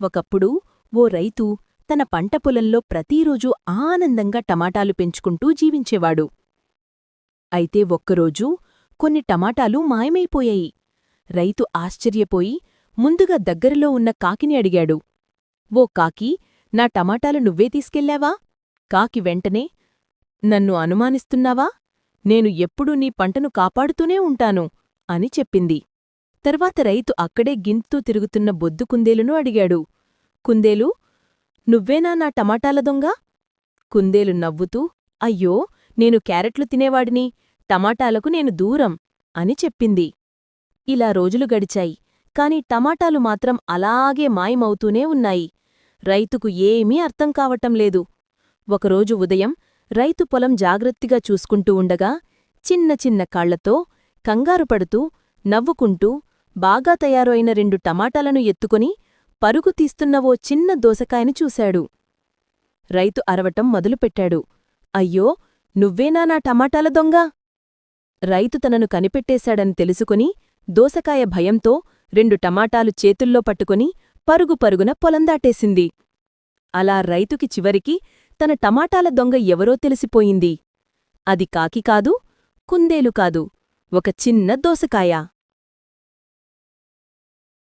ఒకప్పుడు ఓ రైతు తన పంట పొలంలో ప్రతిరోజూ ఆనందంగా టమాటాలు పెంచుకుంటూ జీవించేవాడు. అయితే ఒక్కరోజు కొన్ని టమాటాలు మాయమైపోయాయి. రైతు ఆశ్చర్యపోయి ముందుగా దగ్గరలో ఉన్న కాకిని అడిగాడు. ఓ కాకీ, నా టమాటాలు నువ్వే తీసుకెళ్లావా? కాకి వెంటనే, నన్ను అనుమానిస్తున్నావా? నేను ఎప్పుడూ నీ పంటను కాపాడుతూనే ఉంటాను అని చెప్పింది. తర్వాత రైతు అక్కడే గింతూ తిరుగుతున్న బొద్దు కుందేలును అడిగాడు. కుందేలు, నువ్వేనా నా టమాటాల దొంగ? కుందేలు నవ్వుతూ, అయ్యో, నేను క్యారెట్లు తినేవాడిని, టమాటాలకు నేను దూరం అని చెప్పింది. ఇలా రోజులు గడిచాయి, కాని టమాటాలు మాత్రం అలాగే మాయమవుతూనే ఉన్నాయి. రైతుకు ఏమీ అర్థం కావటంలేదు. ఒకరోజు ఉదయం రైతు పొలం జాగ్రత్తగా చూసుకుంటూ ఉండగా చిన్న చిన్న కాళ్లతో, కంగారుపడుతూ, నవ్వుకుంటూ బాగా తయారు అయిన 2 టమాటాలను ఎత్తుకొని పరుగు తీస్తున్న ఓ చిన్న దోసకాయను చూశాడు. రైతు అరవటం మొదలుపెట్టాడు. అయ్యో, నువ్వేనా నా టమాటాల దొంగ? రైతు తనను కనిపెట్టేశాడని తెలుసుకుని దోసకాయ భయంతో 2 టమాటాలు చేతుల్లో పట్టుకుని పరుగు పరుగున పొలం దాటేసింది. అలా రైతుకి చివరికి తన టమాటాల దొంగ ఎవరో తెలిసిపోయింది. అది కాకి కాదు, కుందేలు కాదు, ఒక చిన్న దోసకాయ.